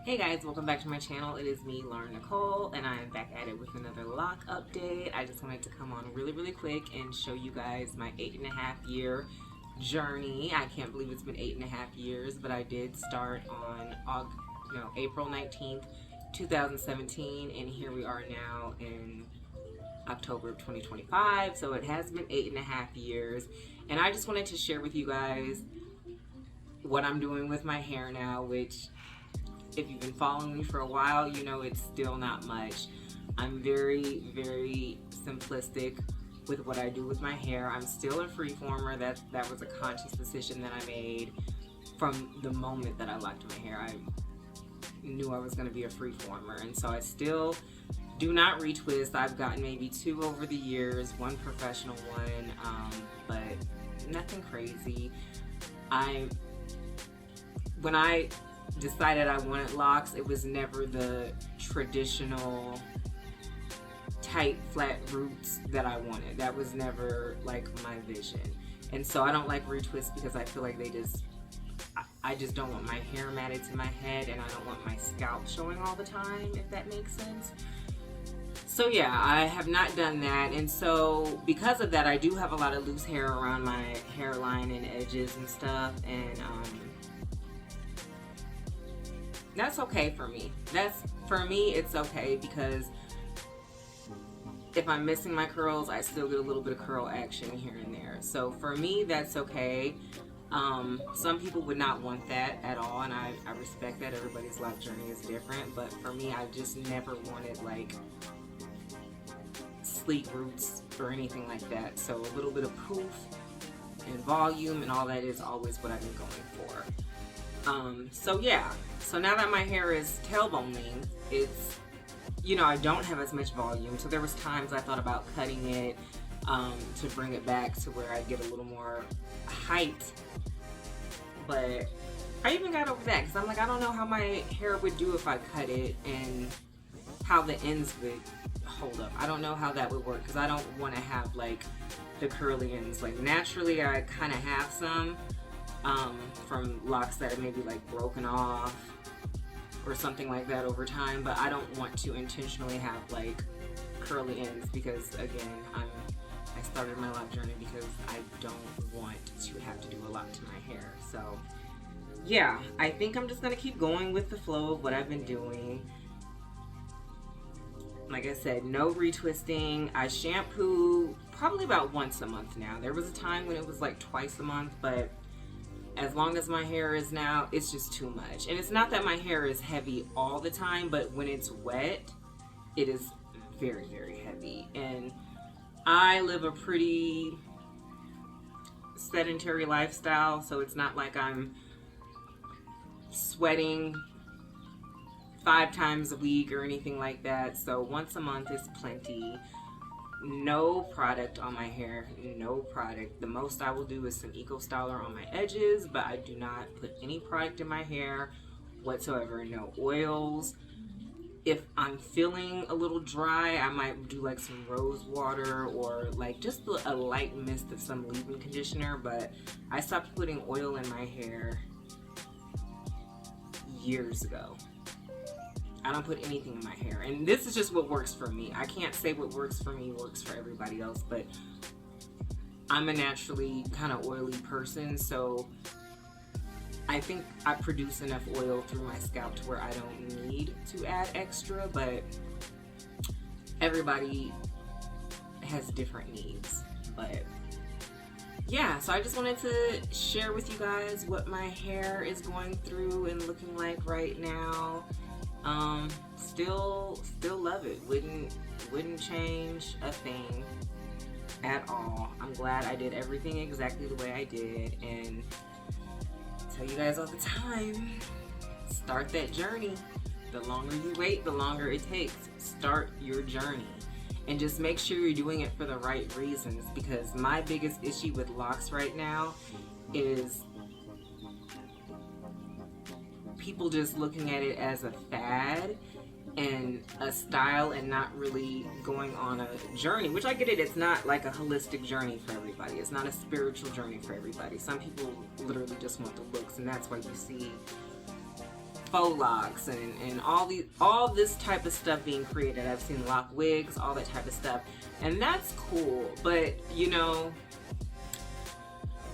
Hey guys, welcome back to my channel. It is me, Lauren Nicole, and I am back at it with another lock update. I just wanted to come on really quick and show you guys my 8.5 year journey. I can't believe it's been 8.5 years, but I did start on April 19th, 2017, and here we are now in October of 2025. So it has been 8.5 years, and I just wanted to share with you guys what I'm doing with my hair now, which if you've been following me for a while, you know it's still not much. I'm very simplistic with what I do with my hair. I'm still a freeformer. That was a conscious decision that I made from the moment that I locked my hair. I knew I was going to be a freeformer, and so I still do not retwist. I've gotten maybe 2 over the years, 1 professional one, but nothing crazy. When I decided I wanted locks, it was never the traditional tight flat roots that I wanted. That was never like my vision, and so I don't like retwists because I feel like I just don't want my hair matted to my head, and I don't want my scalp showing all the time, if that makes sense. So yeah, I have not done that, and so because of that, I do have a lot of loose hair around my hairline and edges and stuff, and that's okay for me. For me, it's okay because if I'm missing my curls, I still get a little bit of curl action here and there. So for me, that's okay. Some people would not want that at all, and I respect that. Everybody's life journey is different, but for me, I just never wanted like sleek roots or anything like that. So a little bit of poof and volume and all that is always what I've been going for. So yeah, so now that my hair is tailbone length, it's, I don't have as much volume. So there was times I thought about cutting it to bring it back to where I get a little more height. But I even got over that because I'm like, I don't know how my hair would do if I cut it and how the ends would hold up. I don't know how that would work because I don't want to have like the curly ends. Like naturally I kind of have some from locks that are maybe like broken off or something like that over time, but I don't want to intentionally have like curly ends because again, I started my lock journey because I don't want to have to do a lot to my hair. So yeah, I think I'm just gonna keep going with the flow of what I've been doing. Like I said, no retwisting. I shampoo probably about once a month now. There was a time when it was like twice a month, but as long as my hair is now, it's just too much. And it's not that my hair is heavy all the time, but when it's wet, it is very heavy. And I live a pretty sedentary lifestyle, so it's not like I'm sweating 5 times a week or anything like that. So once a month is plenty. No product on my hair, no product. The most I will do is some Eco Styler on my edges, but I do not put any product in my hair whatsoever. No oils. If I'm feeling a little dry, I might do like some rose water or like just a light mist of some leave-in conditioner, but I stopped putting oil in my hair years ago. I don't put anything in my hair, and this is just what works for me. I can't say what works for me works for everybody else, but I'm a naturally kind of oily person, so I think I produce enough oil through my scalp to where I don't need to add extra, but everybody has different needs. But yeah, so I just wanted to share with you guys what my hair is going through and looking like right now. Still love it. Wouldn't change a thing at all. I'm glad I did everything exactly the way I did, and I tell you guys all the time, start that journey. The longer you wait, the longer it takes. Start your journey and just make sure you're doing it for the right reasons, because my biggest issue with locks right now is people just looking at it as a fad and a style and not really going on a journey, which I get it. It's not like a holistic journey for everybody. It's not a spiritual journey for everybody. Some people literally just want the looks, and that's why you see faux locks and all this type of stuff being created. I've seen lock wigs, all that type of stuff, and that's cool, but you know,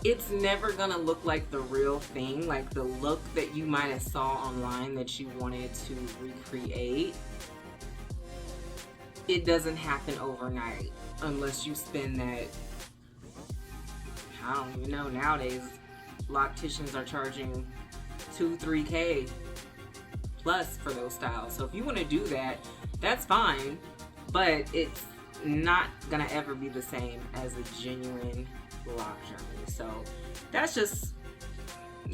it's never gonna look like the real thing. Like the look that you might have saw online that you wanted to recreate, it doesn't happen overnight unless you spend that, I don't even know, nowadays locticians are charging $2-3K plus for those styles. So if you want to do that, that's fine, but it's not gonna ever be the same as a genuine lock journey. So that's just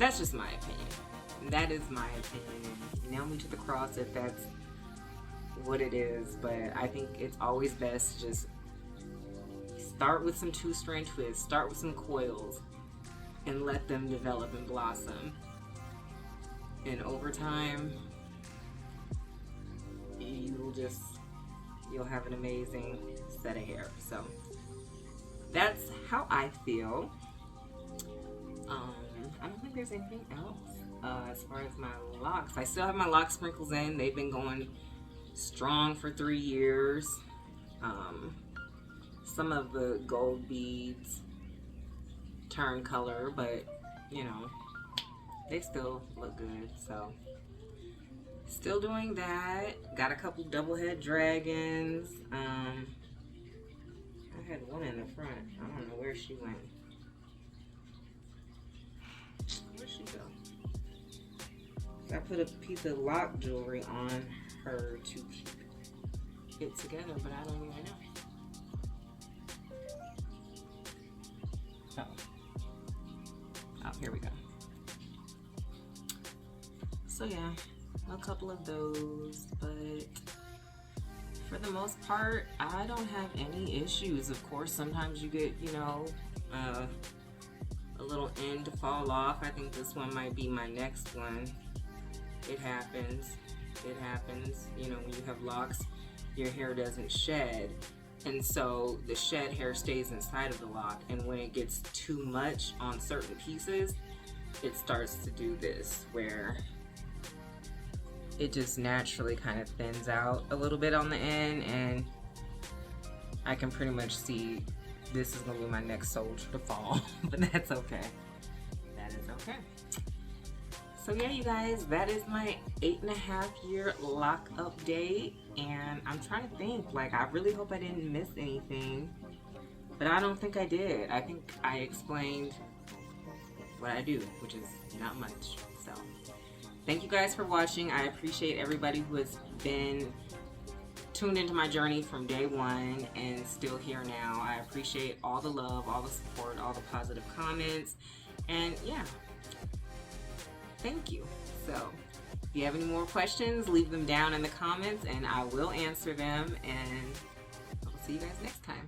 my opinion. That is my opinion. Nail me to the cross if that's what it is, but I think it's always best to just start with some 2-strand twists, start with some coils, and let them develop and blossom. And over time, you'll have an amazing set of hair. So that's how I feel. I don't think there's anything else as far as my locks. I still have my lock sprinkles in. They've been going strong for 3 years. Some of the gold beads turn color, but you know, they still look good. So still doing that. Got a couple double head dragons. I had one in the front. I don't know where she went. Where'd she go? I put a piece of lock jewelry on her to keep it together, but I don't even know. Oh, here we go. So yeah, a couple of those, but for the most part, I don't have any issues. Of course, sometimes you get, you know, a little end to fall off. I think this one might be my next one. It happens. It happens. You know, when you have locks, your hair doesn't shed. And so the shed hair stays inside of the lock. And when it gets too much on certain pieces, it starts to do this, where it just naturally kind of thins out a little bit on the end. And I can pretty much see this is going to be my next soldier to fall. But that's okay. That is okay. So yeah, you guys, that is my 8.5-year lock update, and I'm trying to think, like, I really hope I didn't miss anything, but I don't think I did. I think I explained what I do, which is not much. So thank you guys for watching. I appreciate everybody who has been tuned into my journey from day one and still here now. I appreciate all the love, all the support, all the positive comments, and yeah, thank you. So if you have any more questions, leave them down in the comments and I will answer them, and I'll see you guys next time.